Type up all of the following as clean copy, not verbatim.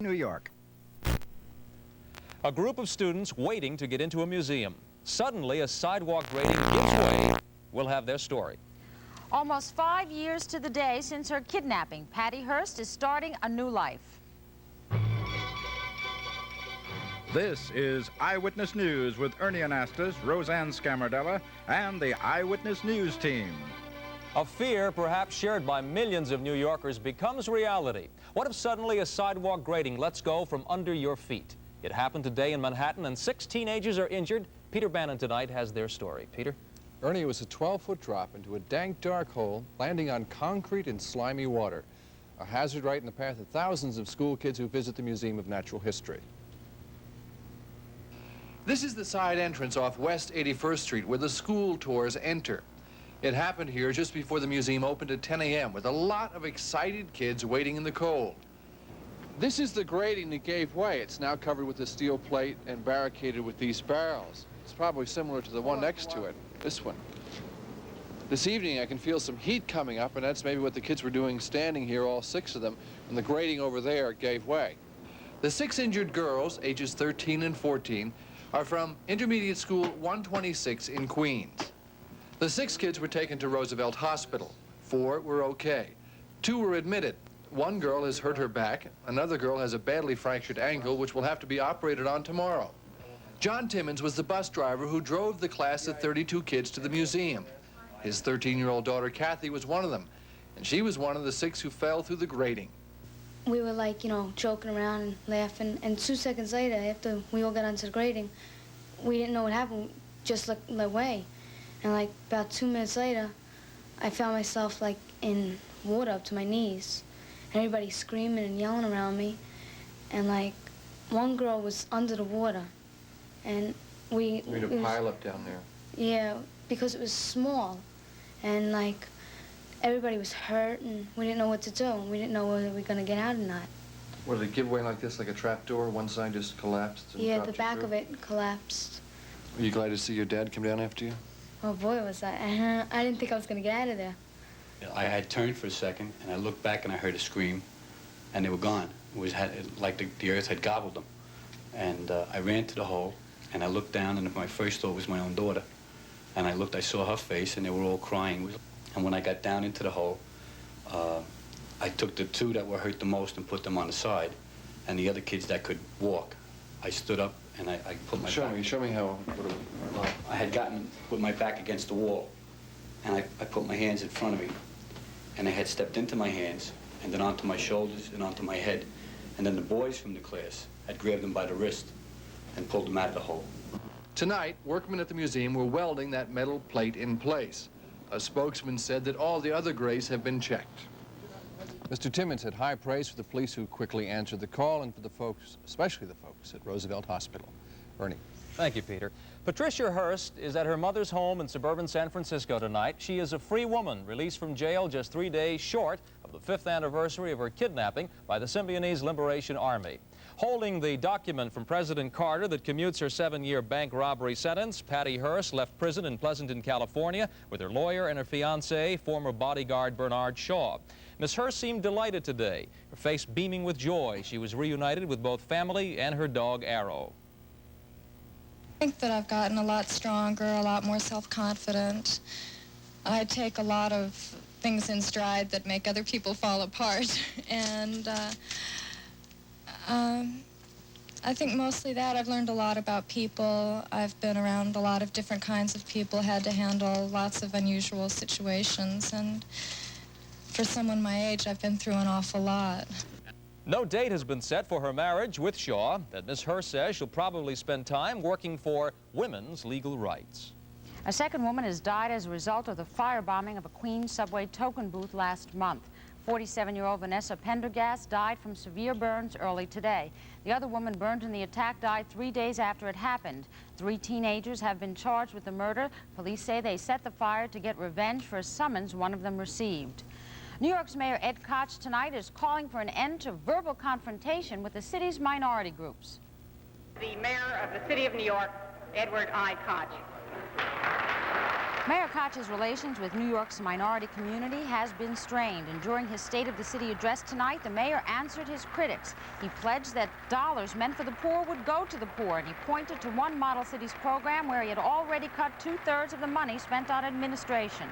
New York. A group of students waiting to get into a museum. Suddenly, a sidewalk grating gives way. We'll have their story. Almost 5 years to the day since her kidnapping, Patty Hearst is starting a new life. This is Eyewitness News with Ernie Anastas, Roseanne Scamardella, and the Eyewitness News team. A fear perhaps shared by millions of New Yorkers becomes reality. What if suddenly a sidewalk grating lets go from under your feet? It happened today in Manhattan, and 6 teenagers are injured. Peter Bannon tonight has their story. Peter? Ernie, it was a 12-foot drop into a dank, dark hole, landing on concrete and slimy water. A hazard right in the path of thousands of school kids who visit the Museum of Natural History. This is the side entrance off West 81st Street where the school tours enter. It happened here just before the museum opened at 10 a.m. with a lot of excited kids waiting in the cold. This is the grating that gave way. It's now covered with a steel plate and barricaded with these barrels. It's probably similar to the one next to it, this one. This evening I can feel some heat coming up, and that's maybe what the kids were doing standing here, all 6 of them, and the grating over there gave way. The 6 injured girls, ages 13 and 14, are from Intermediate School 126 in Queens. The 6 kids were taken to Roosevelt Hospital. 4 were okay. 2 were admitted. 1 girl has hurt her back. Another girl has a badly fractured ankle, which will have to be operated on tomorrow. John Timmins was the bus driver who drove the class of 32 kids to the museum. His 13-year-old daughter, Kathy, was one of them, and she was one of the 6 who fell through the grating. We were like, joking around and laughing, and 2 seconds later, after we all got onto the grating, we didn't know what happened, just looked away. And like about 2 minutes later, I found myself like in water up to my knees. And everybody screaming and yelling around me. And like, one girl was under the water. And we made a pile up down there. Yeah, because it was small. And like, everybody was hurt and we didn't know what to do. And we didn't know whether we were gonna get out or not. What, did it give way like this, like a trap door? One side just collapsed and Yeah, dropped the you back through? of it collapsed. Were you glad to see your dad come down after you? Oh boy, was I. I didn't think I was gonna get out of there. I had turned for a second, and I looked back, and I heard a scream, and they were gone. It was like the earth had gobbled them. And I ran to the hole, and I looked down, and my first thought was my own daughter. And I saw her face, and they were all crying. And when I got down into the hole, I took the 2 that were hurt the most and put them on the side, and the other kids that could walk. I stood up, and I put my back... Show me how... I had put my back against the wall, and I put my hands in front of me. And I had stepped into my hands, and then onto my shoulders, and onto my head. And then the boys from the class had grabbed them by the wrist and pulled them out of the hole. Tonight, workmen at the museum were welding that metal plate in place. A spokesman said that all the other graves have been checked. Mr. Timmins had high praise for the police who quickly answered the call, and for the folks, especially the folks at Roosevelt Hospital. Ernie. Thank you, Peter. Patricia Hearst is at her mother's home in suburban San Francisco tonight. She is a free woman, released from jail just 3 days short of the 5th anniversary of her kidnapping by the Symbionese Liberation Army. Holding the document from President Carter that commutes her 7-year bank robbery sentence, Patty Hearst left prison in Pleasanton, California, with her lawyer and her fiancé, former bodyguard Bernard Shaw. Miss Hearst seemed delighted today, her face beaming with joy. She was reunited with both family and her dog, Arrow. I think that I've gotten a lot stronger, a lot more self-confident. I take a lot of things in stride that make other people fall apart. And I think mostly that. I've learned a lot about people. I've been around a lot of different kinds of people, had to handle lots of unusual situations. And for someone my age, I've been through an awful lot. No date has been set for her marriage with Shaw, but Miss Hearst says she'll probably spend time working for women's legal rights. A second woman has died as a result of the firebombing of a Queens subway token booth last month. 47-year-old Vanessa Pendergast died from severe burns early today. The other woman burned in the attack died 3 days after it happened. 3 teenagers have been charged with the murder. Police say they set the fire to get revenge for a summons one of them received. New York's Mayor Ed Koch tonight is calling for an end to verbal confrontation with the city's minority groups. The Mayor of the City of New York, Edward I. Koch. Mayor Koch's relations with New York's minority community has been strained, and during his State of the City address tonight, the mayor answered his critics. He pledged that dollars meant for the poor would go to the poor, and he pointed to one Model Cities program where he had already cut 2/3 of the money spent on administration.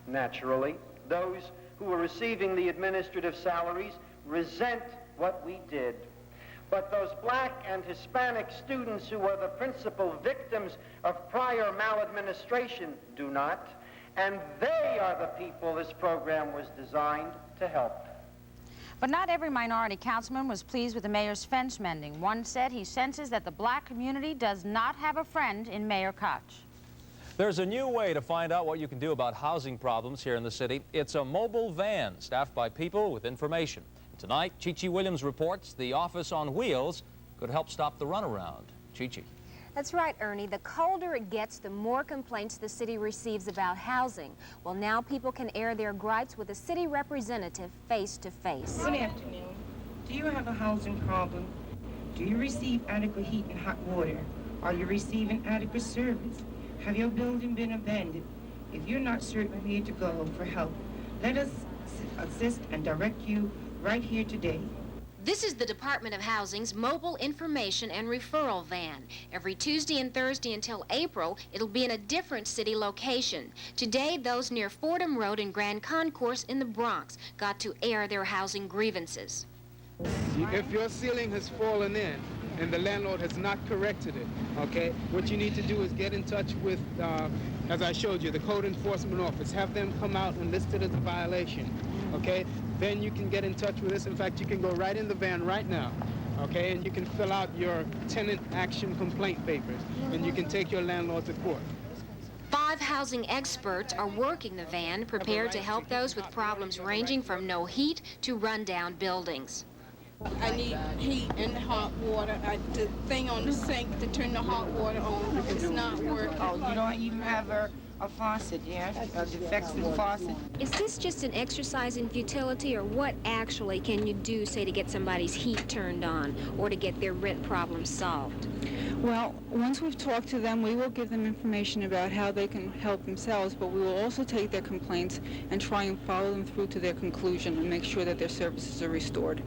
Naturally, those who are receiving the administrative salaries resent what we did. But those black and Hispanic students who are the principal victims of prior maladministration do not, and they are the people this program was designed to help. But not every minority councilman was pleased with the mayor's fence mending. One said he senses that the black community does not have a friend in Mayor Koch. There's a new way to find out what you can do about housing problems here in the city. It's a mobile van staffed by people with information. Tonight, Chi-Chi Williams reports the office on wheels could help stop the runaround. Chi-Chi. That's right, Ernie. The colder it gets, the more complaints the city receives about housing. Well, now people can air their gripes with a city representative face to face. Good afternoon. Do you have a housing problem? Do you receive adequate heat and hot water? Are you receiving adequate service? Have your building been abandoned? If you're not certain where to go for help, let us assist and direct you right here today. This is the Department of Housing's mobile information and referral van. Every Tuesday and Thursday until April, it'll be in a different city location. Today, those near Fordham Road and Grand Concourse in the Bronx got to air their housing grievances. If your ceiling has fallen in and the landlord has not corrected it, okay, what you need to do is get in touch with, as I showed you, the Code Enforcement Office. Have them come out and list it as a violation, okay? Then you can get in touch with us. In fact, you can go right in the van right now, okay, and you can fill out your tenant action complaint papers, and you can take your landlord to court. 5 housing experts are working the van, prepared to help those with problems ranging from no heat to rundown buildings. I need heat and hot water. The thing on the sink to turn the hot water on is not working. Oh, you don't even have a faucet, yeah? A defective faucet? Is this just an exercise in futility, or what actually can you do, say, to get somebody's heat turned on or to get their rent problem solved? Well, once we've talked to them, we will give them information about how they can help themselves, but we will also take their complaints and try and follow them through to their conclusion and make sure that their services are restored.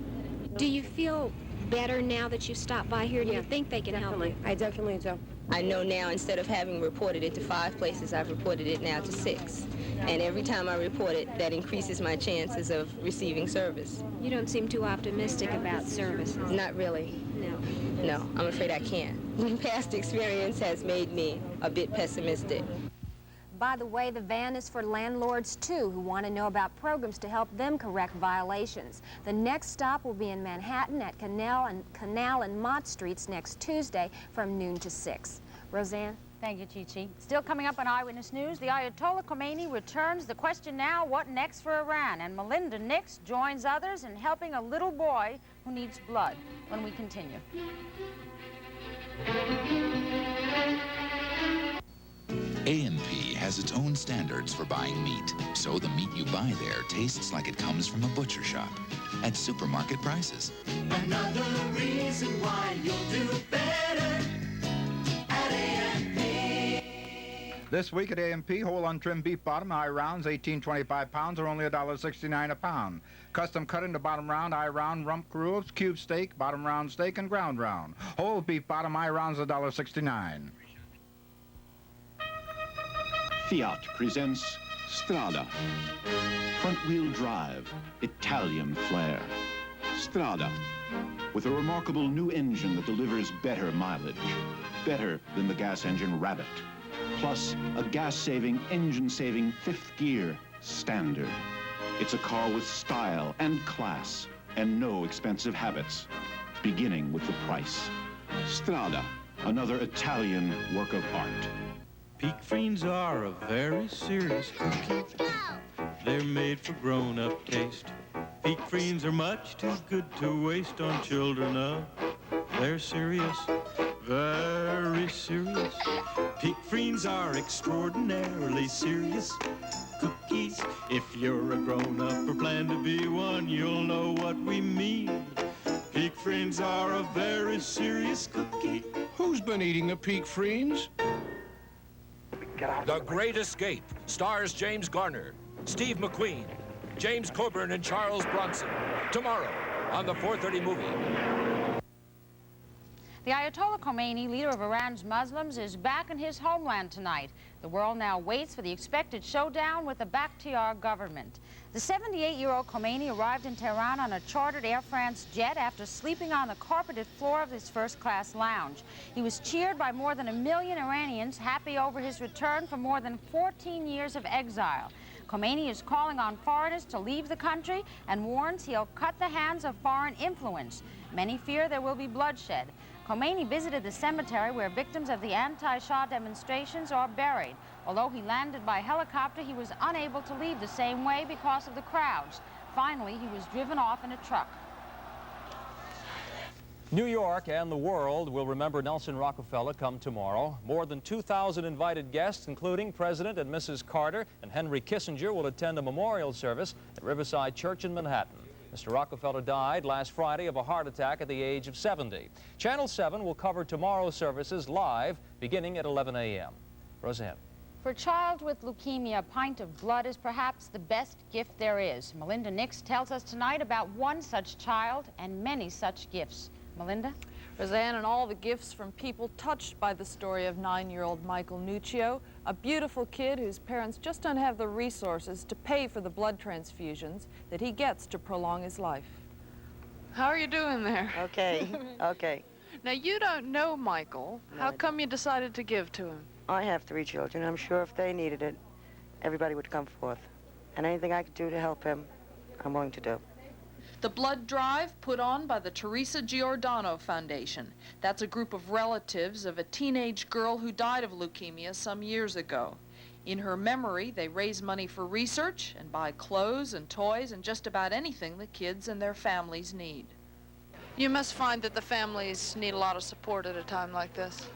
Do you feel better now that you stopped by here? Do you think they can help you? I definitely do. I know now, instead of having reported it to 5 places, I've reported it now to 6. And every time I report it, that increases my chances of receiving service. You don't seem too optimistic about services. Not really. No. No, I'm afraid I can't. Past experience has made me a bit pessimistic. By the way, the van is for landlords, too, who want to know about programs to help them correct violations. The next stop will be in Manhattan at Canal and Mott Streets next Tuesday from noon to 6. Roseanne? Thank you, Chi-Chi. Still coming up on Eyewitness News, the Ayatollah Khomeini returns the question now, what next for Iran? And Melinda Nix joins others in helping a little boy who needs blood when we continue. A&P has its own standards for buying meat, so the meat you buy there tastes like it comes from a butcher shop at supermarket prices. Another reason why you'll do better at A&P. This week at A&P, whole untrimmed beef bottom eye rounds, 18.25 pounds, are only $1.69 a pound. Custom cut into bottom round, eye round, rump grooves, cube steak, bottom round steak, and ground round. Whole beef bottom eye rounds, $1.69. Fiat presents Strada. Front-wheel drive, Italian flair. Strada, with a remarkable new engine that delivers better mileage. Better than the gas engine Rabbit. Plus, a gas-saving, engine-saving 5th gear standard. It's a car with style and class and no expensive habits, beginning with the price. Strada, another Italian work of art. Peak Friends are a very serious cookie. They're made for grown-up taste. Peak Friends are much too good to waste on children. They're serious, very serious. Peak Friends are extraordinarily serious cookies. If you're a grown-up or plan to be one, you'll know what we mean. Peak Friends are a very serious cookie. Who's been eating the Peak Friends? The Great Escape stars James Garner, Steve McQueen, James Coburn, and Charles Bronson. Tomorrow on the 4:30 movie. The Ayatollah Khomeini, leader of Iran's Muslims, is back in his homeland tonight. The world now waits for the expected showdown with the Bakhtiar government. The 78-year-old Khomeini arrived in Tehran on a chartered Air France jet after sleeping on the carpeted floor of his first-class lounge. He was cheered by more than 1 million Iranians, happy over his return from more than 14 years of exile. Khomeini is calling on foreigners to leave the country and warns he'll cut the hands of foreign influence. Many fear there will be bloodshed. Khomeini visited the cemetery where victims of the anti-Shah demonstrations are buried. Although he landed by helicopter, he was unable to leave the same way because of the crowds. Finally, he was driven off in a truck. New York and the world will remember Nelson Rockefeller come tomorrow. More than 2,000 invited guests, including President and Mrs. Carter and Henry Kissinger, will attend a memorial service at Riverside Church in Manhattan. Mr. Rockefeller died last Friday of a heart attack at the age of 70. Channel 7 will cover tomorrow's services live beginning at 11 a.m. Roseanne. For a child with leukemia, a pint of blood is perhaps the best gift there is. Melinda Nix tells us tonight about one such child and many such gifts. Melinda? Roseanne, and all the gifts from people touched by the story of 9-year-old Michael Nuccio, a beautiful kid whose parents just don't have the resources to pay for the blood transfusions that he gets to prolong his life. How are you doing there? Okay, okay. Now, you don't know Michael. How come you decided to give to him? I have 3 children. I'm sure if they needed it, everybody would come forth. And anything I could do to help him, I'm willing to do. The blood drive put on by the Theresa Giordano Foundation. That's a group of relatives of a teenage girl who died of leukemia some years ago. In her memory, they raise money for research and buy clothes and toys and just about anything the kids and their families need. You must find that the families need a lot of support at a time like this.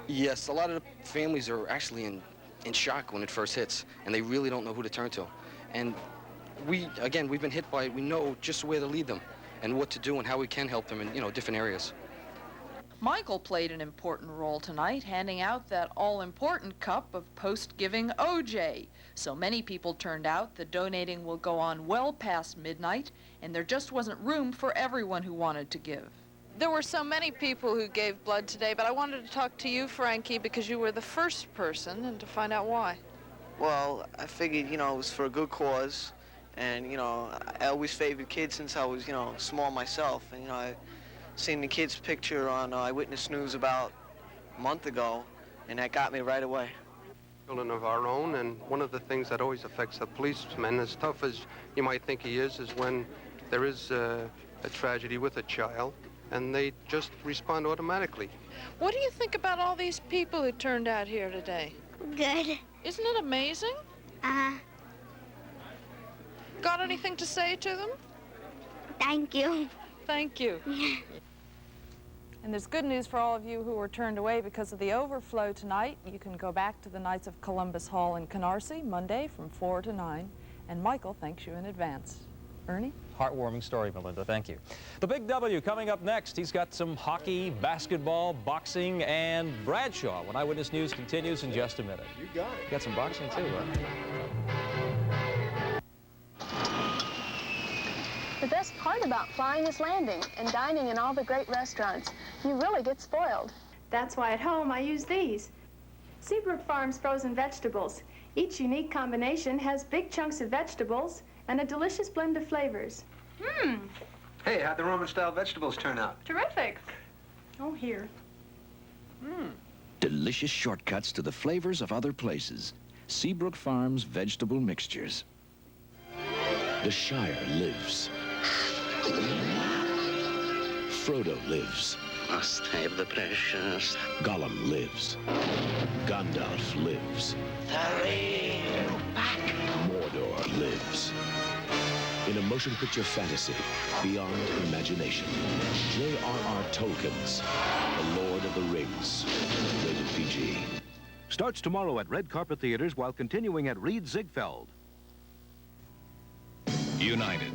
Yes, a lot of the families are actually in shock when it first hits, and they really don't know who to turn to. And we've been hit by it. We know just where to lead them and what to do and how we can help them in, different areas. Michael played an important role tonight, handing out that all-important cup of post-giving OJ. So many people turned out that donating will go on well past midnight, and there just wasn't room for everyone who wanted to give. There were so many people who gave blood today, but I wanted to talk to you, Frankie, because you were the first person, and to find out why. Well, I figured, it was for a good cause. And, I always favored kids since I was, small myself. And, I seen the kid's picture on Eyewitness News about a month ago, and that got me right away. Children of our own, and one of the things that always affects a policeman, as tough as you might think he is when there is a tragedy with a child, and they just respond automatically. What do you think about all these people who turned out here today? Good. Isn't it amazing? Uh-huh. Got anything to say to them? Thank you. Thank you. And there's good news for all of you who were turned away because of the overflow tonight. You can go back to the Knights of Columbus Hall in Carnarsie Monday from 4 to 9. And Michael thanks you in advance. Ernie? Heartwarming story, Melinda. Thank you. The Big W coming up next. He's got some hockey, basketball, boxing, and Bradshaw when Eyewitness News continues in just a minute. You got it. You got some boxing too, huh? The best part about flying is landing and dining in all the great restaurants. You really get spoiled. That's why at home I use these. Seabrook Farms frozen vegetables. Each unique combination has big chunks of vegetables and a delicious blend of flavors. Hey, how'd the Roman-style vegetables turn out? Terrific. Oh, here. Delicious shortcuts to the flavors of other places. Seabrook Farms vegetable mixtures. The Shire lives. Frodo lives. Must have the precious. Gollum lives. Gandalf lives. The ring back. Mordor lives. In a motion picture fantasy beyond imagination, J.R.R. Tolkien's The Lord of the Rings, rated PG. Starts tomorrow at Red Carpet Theaters while continuing at Reed Ziegfeld. United,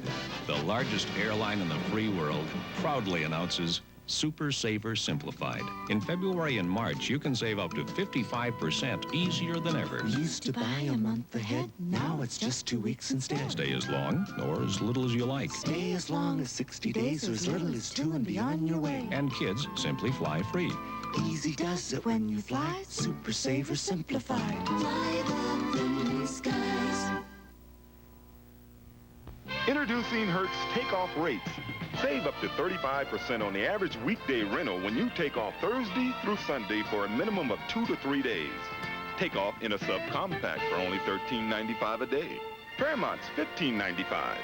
the largest airline in the free world, proudly announces Super Saver Simplified. In February and March, you can save up to 55% easier than ever. Used to buy a month ahead, now it's just 2 weeks instead. Stay as long or as little as you like. Stay as long as 60 days or as little as 2 and be on your way. And kids simply fly free. Easy does it when you fly. Super Saver Simplified. Fly the blue skies. Introducing Hertz Takeoff Rates. Save up to 35% on the average weekday rental when you take off Thursday through Sunday for a minimum of 2 to 3 days. Take off in a subcompact for only $13.95 a day. Fairmont's $15.95.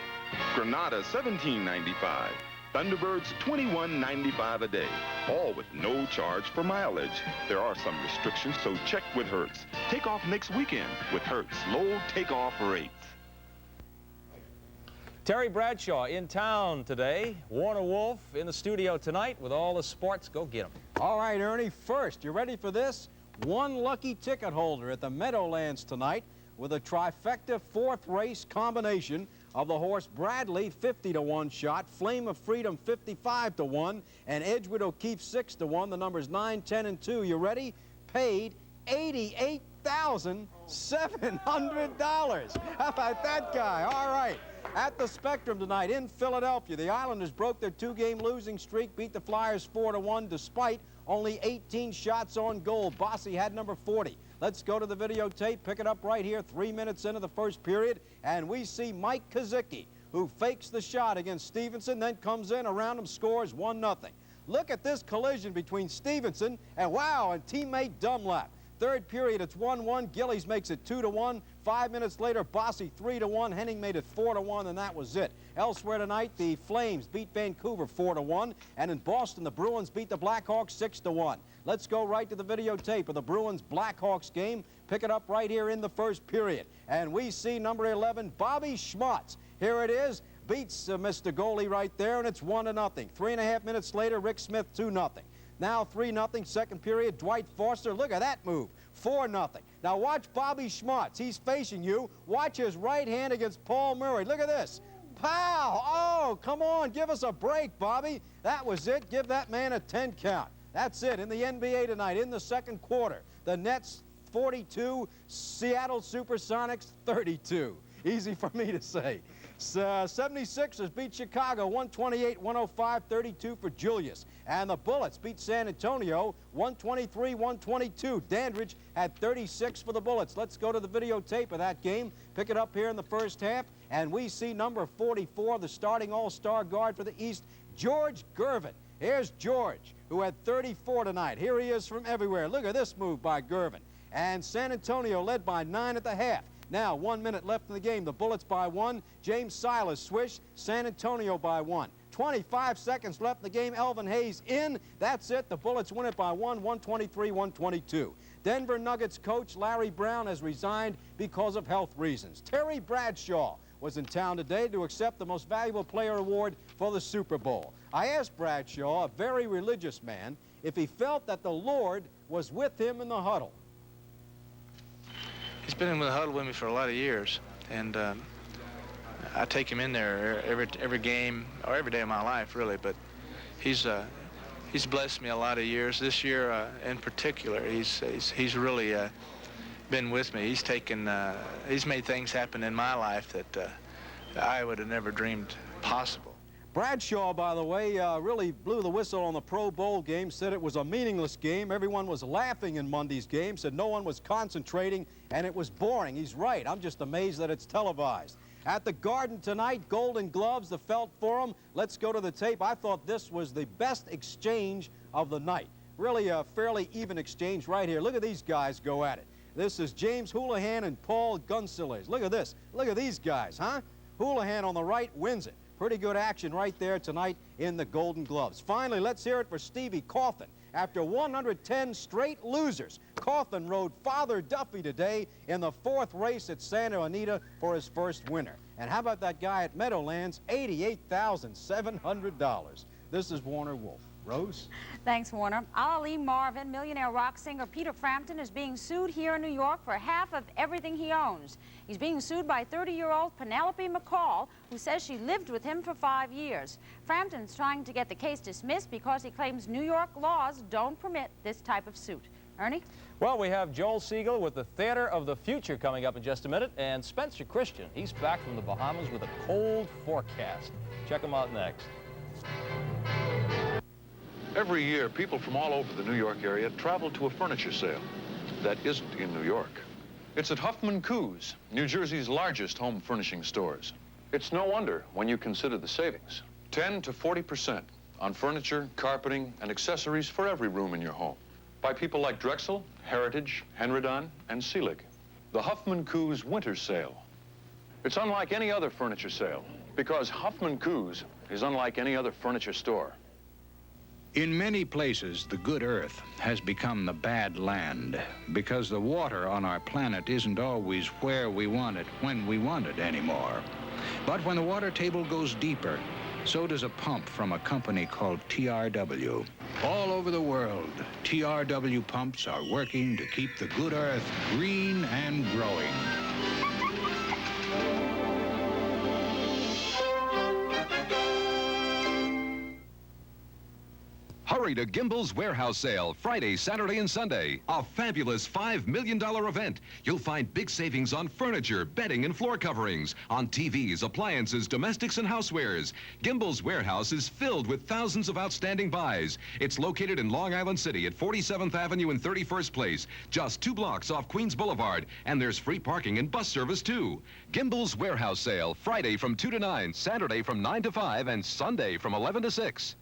Granada $17.95. Thunderbird's $21.95 a day, all with no charge for mileage. There are some restrictions, so check with Hertz. Take off next weekend with Hertz low takeoff rates. Terry Bradshaw in town today. Warner Wolf in the studio tonight with all the sports. Go get them. All right, Ernie, first, you ready for this? One lucky ticket holder at the Meadowlands tonight with a trifecta fourth race combination of the horse Bradley, 50-to-1 shot, Flame of Freedom, 55-to-1, and Edgewood O'Keefe, 6-to-1. The numbers 9, 10, and 2. You ready? Paid $88,700. How about that guy? All right. At the Spectrum tonight in Philadelphia, the Islanders broke their 2-game losing streak, beat the Flyers 4-1 despite only 18 shots on goal. Bossy had number 40. Let's go to the videotape, pick it up right here, 3 minutes into the first period, and we see Mike Kazicki, who fakes the shot against Stevenson, then comes in around him, scores 1-0. Look at this collision between Stevenson and, wow, and teammate Dunlap. Third period, it's 1-1. Gillies makes it 2-1. 5 minutes later, Bossy 3-1. Henning made it 4-1, and that was it. Elsewhere tonight, the Flames beat Vancouver 4-1, and in Boston, the Bruins beat the Blackhawks 6-1. Let's go right to the videotape of the Bruins-Blackhawks game. Pick it up right here in the first period, and we see number 11, Bobby Schmutz. Here it is. Beats Mr. Goalie right there, and it's 1-0. 3.5 minutes later, Rick Smith 2-0. Now 3-0, second period, Dwight Foster. Look at that move, 4-0. Now watch Bobby Schmutz. He's facing you. Watch his right hand against Paul Murray. Look at this. Pow! Oh, come on, give us a break, Bobby. That was it. Give that man a 10 count. That's it. In the NBA tonight, in the second quarter, the Nets 42, Seattle Supersonics 32. Easy for me to say. 76ers beat Chicago 128-105, 32 for Julius. And the Bullets beat San Antonio 123-122. Dandridge had 36 for the Bullets. Let's go to the videotape of that game. Pick it up here in the first half. And we see number 44, the starting all-star guard for the East, George Gervin. Here's George, who had 34 tonight. Here he is from everywhere. Look at this move by Gervin. And San Antonio led by 9 at the half. Now, 1 minute left in the game. The Bullets by 1. James Silas swish. San Antonio by 1. 25 seconds left in the game. Elvin Hayes in. That's it. The Bullets win it by 1, 123-122. Denver Nuggets coach Larry Brown has resigned because of health reasons. Terry Bradshaw was in town today to accept the Most Valuable Player Award for the Super Bowl. I asked Bradshaw, a very religious man, if he felt that the Lord was with him in the huddle. He's been in the huddle with me for a lot of years, and I take him in there every game, or every day of my life, really. But he's blessed me a lot of years. This year, in particular, he's really been with me. He's made things happen in my life that I would have never dreamed possible. Bradshaw, by the way, really blew the whistle on the Pro Bowl game, said it was a meaningless game. Everyone was laughing in Monday's game, said no one was concentrating, and it was boring. He's right. I'm just amazed that it's televised. At the Garden tonight, Golden Gloves, the Felt Forum. Let's go to the tape. I thought this was the best exchange of the night. Really a fairly even exchange right here. Look at these guys go at it. This is James Houlihan and Paul Gunsillers. Look at this. Look at these guys, huh? Houlihan on the right wins it. Pretty good action right there tonight in the Golden Gloves. Finally, let's hear it for Stevie Coffin. After 110 straight losers, Coffin rode Father Duffy today in the fourth race at Santa Anita for his first winner. And how about that guy at Meadowlands? $88,700. This is Warner Wolf. Rose? Thanks, Warner. Ali Marvin, millionaire rock singer Peter Frampton, is being sued here in New York for half of everything he owns. He's being sued by 30-year-old Penelope McCall, who says she lived with him for 5 years. Frampton's trying to get the case dismissed because he claims New York laws don't permit this type of suit. Ernie? Well, we have Joel Siegel with the Theater of the Future coming up in just a minute, and Spencer Christian, he's back from the Bahamas with a cold forecast. Check him out next. Every year, people from all over the New York area travel to a furniture sale that isn't in New York. It's at Huffman Coos, New Jersey's largest home furnishing stores. It's no wonder when you consider the savings. 10 to 40% on furniture, carpeting, and accessories for every room in your home. By people like Drexel, Heritage, Henredon, and Seelig. The Huffman Coos Winter Sale. It's unlike any other furniture sale because Huffman Coos is unlike any other furniture store. In many places, the good earth has become the bad land because the water on our planet isn't always where we want it, when we want it anymore. But when the water table goes deeper, so does a pump from a company called TRW. All over the world, TRW pumps are working to keep the good earth green and growing. Hurry to Gimbel's Warehouse Sale, Friday, Saturday, and Sunday. A fabulous $5 million event. You'll find big savings on furniture, bedding, and floor coverings, on TVs, appliances, domestics, and housewares. Gimbel's Warehouse is filled with thousands of outstanding buys. It's located in Long Island City at 47th Avenue and 31st Place, just 2 blocks off Queens Boulevard, and there's free parking and bus service, too. Gimbel's Warehouse Sale, Friday from 2 to 9, Saturday from 9 to 5, and Sunday from 11 to 6.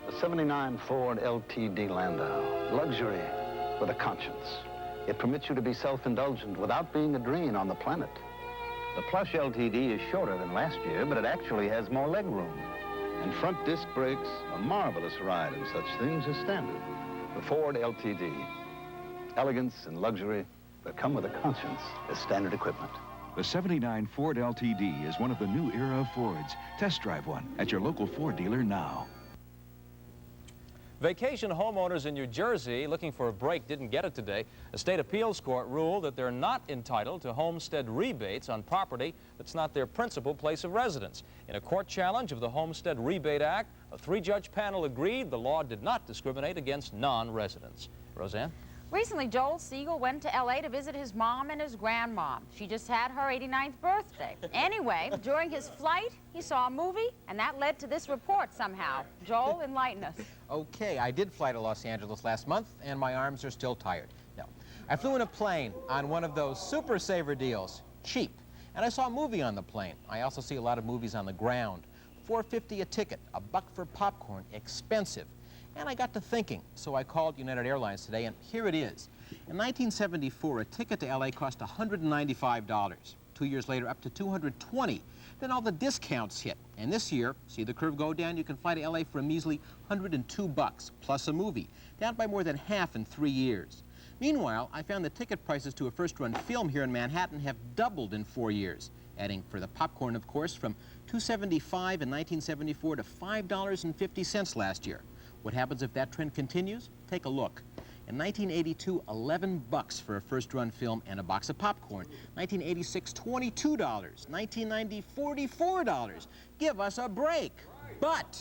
The 79 Ford LTD Landau, luxury with a conscience. It permits you to be self-indulgent without being a drain on the planet. The plush LTD is shorter than last year, but it actually has more leg room. And front disc brakes, a marvelous ride in such things as standard. The Ford LTD, elegance and luxury that come with a conscience as standard equipment. The 79 Ford LTD is one of the new era of Fords. Test drive one at your local Ford dealer now. Vacation homeowners in New Jersey looking for a break didn't get it today. A state appeals court ruled that they're not entitled to homestead rebates on property that's not their principal place of residence. In a court challenge of the Homestead Rebate Act, a 3-judge panel agreed the law did not discriminate against non-residents. Roseanne? Recently, Joel Siegel went to L.A. to visit his mom and his grandma. She just had her 89th birthday. Anyway, during his flight, he saw a movie, and that led to this report somehow. Joel, enlighten us. Okay, I did fly to Los Angeles last month, and my arms are still tired. No, I flew in a plane on one of those Super Saver deals, cheap. And I saw a movie on the plane. I also see a lot of movies on the ground. $4.50 a ticket, $1 for popcorn, expensive. And I got to thinking, so I called United Airlines today, and here it is. In 1974, a ticket to L.A. cost $195. 2 years later, up to $220. Then all the discounts hit. And this year, see the curve go down? You can fly to L.A. for a measly $102, plus a movie, down by more than half in 3 years. Meanwhile, I found the ticket prices to a first-run film here in Manhattan have doubled in 4 years, adding for the popcorn, of course, from $2.75 in 1974 to $5.50 last year. What happens if that trend continues? Take a look. In 1982, $11 for a first-run film and a box of popcorn. 1986, $22. 1990, $44. Give us a break. But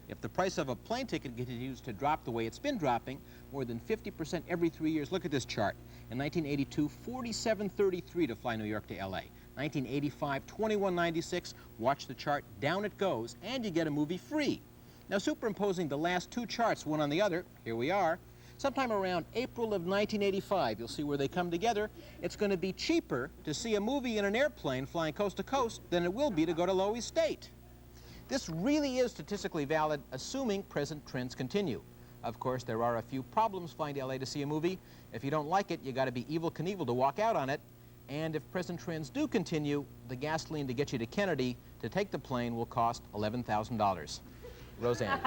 if the price of a plane ticket continues to drop the way it's been dropping, more than 50% every 3 years, look at this chart. In 1982, $47.33 to fly New York to L.A. 1985, $21.96. Watch the chart. Down it goes, and you get a movie free. Now, superimposing the last 2 charts, one on the other, here we are. Sometime around April of 1985, you'll see where they come together. It's going to be cheaper to see a movie in an airplane flying coast to coast than it will be to go to Lowy State. This really is statistically valid, assuming present trends continue. Of course, there are a few problems flying to LA to see a movie. If you don't like it, you got to be Evel Knievel to walk out on it. And if present trends do continue, the gasoline to get you to Kennedy to take the plane will cost $11,000. Roseanne.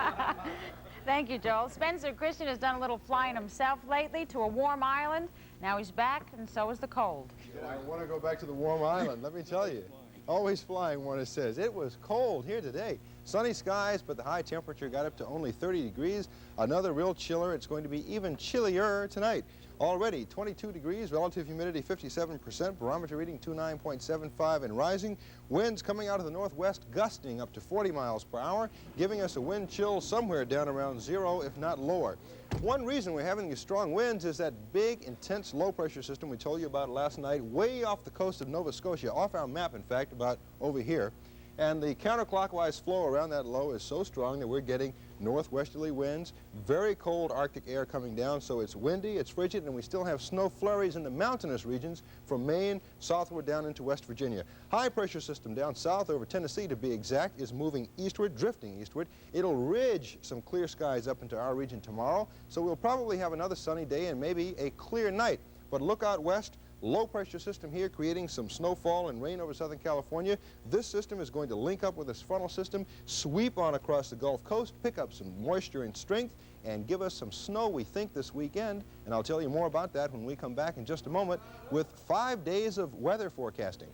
Thank you, Joel. Spencer Christian has done a little flying himself lately to a warm island. Now he's back, and so is the cold. I want to go back to the warm island, let me tell you. Always flying when it says. It was cold here today. Sunny skies, but the high temperature got up to only 30 degrees. Another real chiller. It's going to be even chillier tonight. Already 22 degrees, relative humidity 57%, barometer reading 29.75 and rising. Winds coming out of the northwest gusting up to 40 miles per hour, giving us a wind chill somewhere down around 0, if not lower. One reason we're having these strong winds is that big, intense low-pressure system we told you about last night, way off the coast of Nova Scotia, off our map, in fact, about over here. And the counterclockwise flow around that low is so strong that we're getting northwesterly winds, very cold Arctic air coming down, so it's windy, it's frigid, and we still have snow flurries in the mountainous regions from Maine southward down into West Virginia. High pressure system down south over Tennessee, to be exact, is moving eastward, drifting eastward. It'll ridge some clear skies up into our region tomorrow, so we'll probably have another sunny day and maybe a clear night. But look out west. Low pressure system here creating some snowfall and rain over Southern California. This system is going to link up with this frontal system, sweep on across the Gulf Coast, pick up some moisture and strength, and give us some snow, we think, this weekend. And I'll tell you more about that when we come back in just a moment with 5 days of weather forecasting.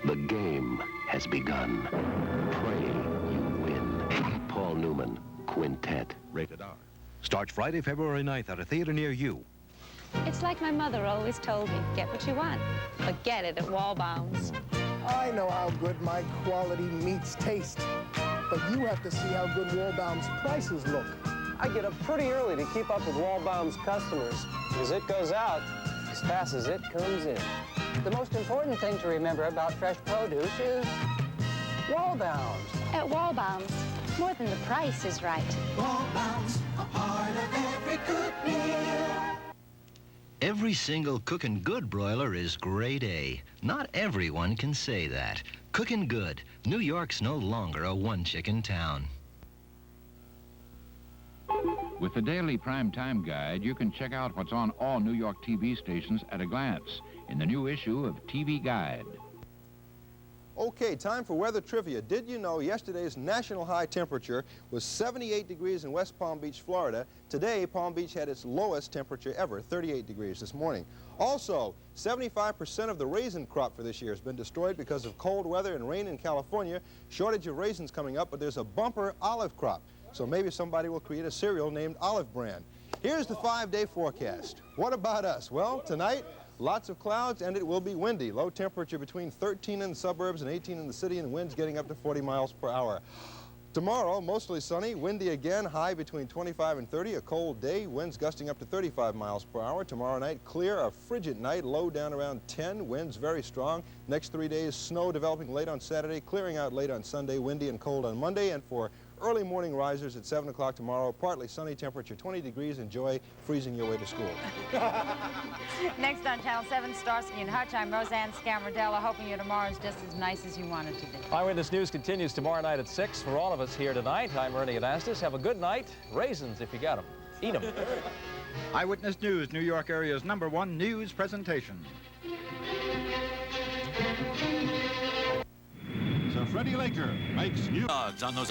The game has begun. Pray you win. Paul Newman, Quintet. Rated R. Starts Friday, February 9th at a theater near you. It's like my mother always told me, get what you want, but get it at Wallbounds. I know how good my quality meats taste, but you have to see how good Wallbounds prices look. I get up pretty early to keep up with Wallbounds customers, because it goes out as fast as it comes in. The most important thing to remember about fresh produce is Wallbounds. At Wallbounds, more than the price is right. Wallbounds, a part of every good meal. Every single Cookin' Good broiler is grade A. Not everyone can say that. Cookin' Good. New York's no longer a one-chicken town. With the daily primetime guide, you can check out what's on all New York TV stations at a glance in the new issue of TV Guide. Okay, time for weather trivia. Did you know yesterday's national high temperature was 78 degrees in West Palm Beach, Florida? Today, Palm Beach had its lowest temperature ever, 38 degrees this morning. Also, 75% of the raisin crop for this year has been destroyed because of cold weather and rain in California. Shortage of raisins coming up, but there's a bumper olive crop. So maybe somebody will create a cereal named Olive Bran. Here's the 5-day forecast. What about us? Well, tonight, lots of clouds, and it will be windy. Low temperature between 13 in the suburbs and 18 in the city, and winds getting up to 40 miles per hour. Tomorrow, mostly sunny, windy again, high between 25 and 30, a cold day, winds gusting up to 35 miles per hour. Tomorrow night, clear, a frigid night, low down around 10, winds very strong. Next 3 days, snow developing late on Saturday, clearing out late on Sunday, windy and cold on Monday, and for early morning risers at 7 o'clock tomorrow, partly sunny, temperature 20 degrees. Enjoy freezing your way to school. Next on Channel 7, Starsky and Hutch, I'm Roseanne Scamardella, hoping your tomorrow is just as nice as you want it to be. Eyewitness News continues tomorrow night at 6. For all of us here tonight, I'm Ernie Anastas. Have a good night. Raisins, if you got them. Eat them. Eyewitness News, New York area's #1 news presentation. So Freddie Laker makes new odds on those.